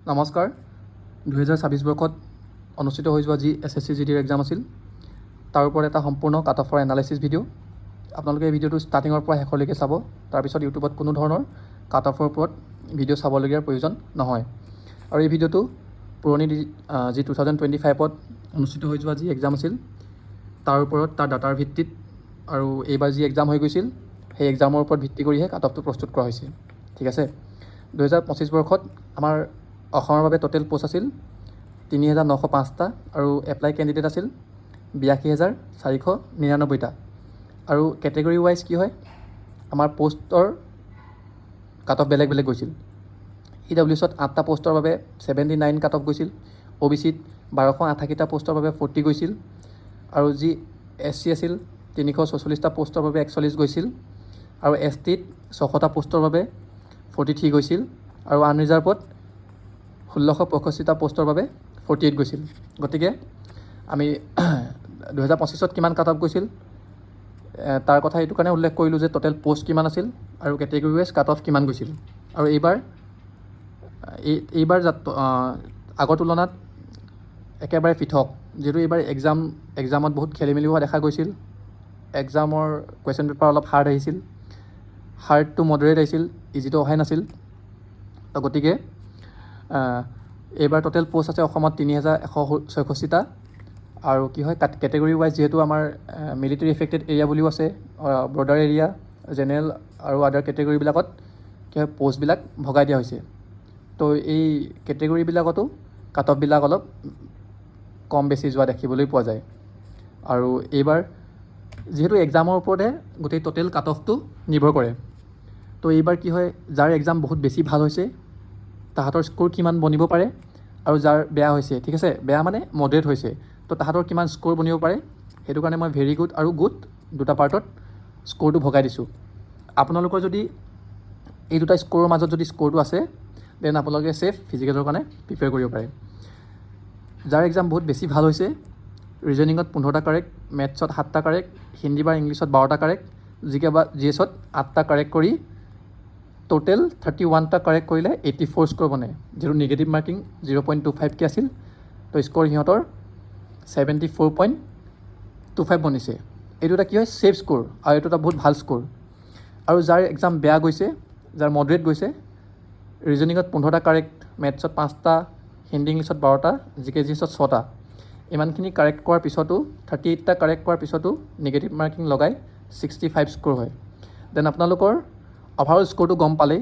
নমস্কাৰ 2026 বৰ্ষত অনুষ্ঠিত হৈ যোৱা যি SSC GDৰ এক্সাম আছিল তাৰ ওপৰত এটা সম্পূৰ্ণ কাট অফৰ এনালাইচিছ ভিডিঅ' আপোনালোকে এই ভিডিঅ'টো ষ্টাৰ্টিঙৰ পৰা শেষলৈকে চাব তাৰপিছত ইউটিউবত কোনো ধৰণৰ কাট অফৰ ওপৰত ভিডিঅ' চাবলগীয়াৰ প্ৰয়োজন নহয় আৰু এই ভিডিঅ'টো পুৰণি যি 2025ত অনুষ্ঠিত হৈ যোৱা যি এক্সাম আছিল তাৰ ওপৰত তাৰ ডাটাৰ ভিত্তিত আৰু এইবাৰ যি এক্সাম হৈ গৈছিল সেই এক্সামৰ ওপৰত ভিত্তি কৰিহে কাট অফটো প্ৰস্তুত কৰা হৈছে ঠিক আছে 2025 বৰ্ষত আমাৰ অসমৰ বাবে টোটেল পোষ্ট আছিল 3905টা আৰু এপ্লাই কেণ্ডিডেট আছিল 82499টা আৰু কেটেগৰী ৱাইজ কি হয় আমাৰ পোষ্টৰ কাট অফ বেলেগ বেলেগ গৈছিল EWSত 8টা পোষ্টৰ বাবে 79 কাট অফ গৈছিল OBCত 1288টা পোষ্টৰ বাবে 40 গৈছিল আৰু যি SC আছিল 344টা পোষ্টৰ বাবে 41 গৈছিল আৰু STত 600টা পোষ্টৰ বাবে 43 গৈছিল আৰু আনৰিজাৰ্ভত 1665টা পোষ্টৰ বাবে 48 গৈছিল গতিকে আমি 2025ত কিমান কাট অফ গৈছিল তাৰ কথা এইটো কাৰণে উল্লেখ কৰিলোঁ যে টোটেল পোষ্ট কিমান আছিল আৰু কেটেগৰী ৱাইজ কাট অফ কিমান গৈছিল আৰু এইবাৰ আগৰ তুলনাত একেবাৰে পৃথক যিহেতু এইবাৰ এক্সামত বহুত খেলিমেলি হোৱা দেখা গৈছিল এক্সামৰ কুৱেশ্যন পেপাৰ অলপ হাৰ্ড আহিছিল হাৰ্ড টু মডাৰেট আহিছিল ইজিটো অহাই নাছিল গতিকে এইবাৰ টোটেল পোষ্ট আছে অসমত 3166টা আৰু কি হয় কেটেগৰী ৱাইজ যিহেতু আমাৰ মিলিটাৰী এফেক্টেড এৰিয়া বুলিও আছে বৰ্ডাৰ এৰিয়া জেনেৰেল আৰু আদাৰ কেটেগৰীবিলাকত কি হয় পোষ্টবিলাক ভগাই দিয়া হৈছে তো এই কেটেগৰীবিলাকতো কাট অফবিলাক অলপ কম বেছি যোৱা দেখিবলৈ পোৱা যায় আৰু এইবাৰ যিহেতু এক্সামৰ ওপৰতে গোটেই টোটেল কাট অফটো নিৰ্ভৰ কৰে তো এইবাৰ কি হয় যাৰ এক্সাম বহুত বেছি ভাল হৈছে তাহাঁতৰ স্ক'ৰ কিমান বনিব পাৰে আৰু যাৰ বেয়া হৈছে ঠিক আছে বেয়া মানে মডাৰেট হৈছে তো তাহাঁতৰ কিমান স্ক'ৰ বনিব পাৰে সেইটো কাৰণে মই ভেৰি গুড আৰু গুড দুটা পাৰ্টত স্ক'ৰটো ভগাই দিছোঁ আপোনালোকৰ যদি এই দুটা স্ক'ৰৰ মাজত যদি স্ক'ৰটো আছে দেন আপোনালোকে ছেফ ফিজিকেলৰ কাৰণে প্ৰিপেয়াৰ কৰিব পাৰে যাৰ এক্সাম বহুত বেছি ভাল হৈছে ৰিজনিঙত 15টা কাৰেক্ট মেথছত 7টা কাৰেক্ট হিন্দী বা ইংলিছত 12টা কাৰেক্ট জিকে বা GSত 8টা কাৰেক্ট কৰি টোটেল 31টা কাৰেক্ট কৰিলে 84 স্ক'ৰ বনে যিটো নিগেটিভ মাৰ্কিং 0.25কে আছিল তো স্ক'ৰ সিহঁতৰ 74.25 বনিছে এইটো এটা কি হয় ছেফ স্ক'ৰ আৰু এইটো এটা বহুত ভাল স্ক'ৰ আৰু যাৰ এক্সাম বেয়া গৈছে যাৰ মডাৰেট গৈছে ৰিজনিঙত 15টা কাৰেক্ট মেথছত 5টা হিন্দী ইংলিছত 12টা জিকে GSত 6টা ইমানখিনি কাৰেক্ট কৰাৰ পিছতো 38টা কাৰেক্ট কৰাৰ পিছতো নিগেটিভ মাৰ্কিং লগাই 65 স্ক'ৰ হয় দেন আপোনালোকৰ অভাৰঅল স্ক'ৰটো গম পালেই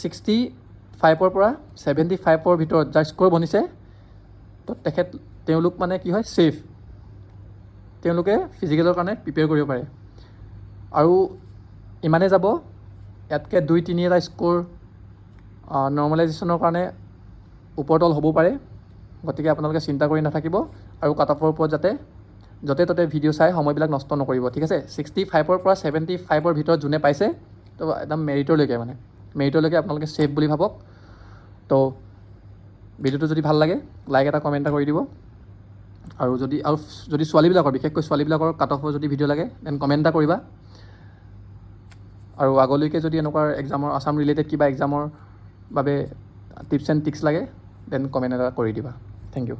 65ৰ পৰা 75ৰ ভিতৰত যাৰ স্ক'ৰ বনিছে তো তেওঁলোক মানে কি হয় ছেফ তেওঁলোকে ফিজিকেলৰ কাৰণে প্ৰিপেয়াৰ কৰিব পাৰে আৰু ইমানে যাব ইয়াতকৈ 2-3 এটা স্ক'ৰ নৰ্মেলাইজেশ্যনৰ কাৰণে ওপৰতল হ'ব পাৰে গতিকে আপোনালোকে চিন্তা কৰি নাথাকিব আৰু কাট অফৰ ওপৰত যাতে য'তে ত'তে ভিডিঅ' চাই সময়বিলাক নষ্ট নকৰিব ঠিক আছে 65ৰ পৰা 75ৰ ভিতৰত যোনে পাইছে তো একদম মেৰিটলৈকে আপোনালোকে ছেফ বুলি ভাবক তো ভিডিঅ'টো যদি ভাল লাগে লাইক এটা কমেণ্ট এটা কৰি দিব আৰু যদি ছোৱালীবিলাকৰ বিশেষকৈ ছোৱালীবিলাকৰ কাট অফৰ যদি ভিডিঅ' লাগে দেন কমেণ্ট এটা কৰিবা আৰু আগলৈকে যদি এনেকুৱা এক্সামৰ আছাম ৰিলেটেড কিবা এক্সামৰ বাবে টিপছ এণ্ড ট্ৰিক্স লাগে দেন কমেণ্ট এটা কৰি দিবা থেংক ইউ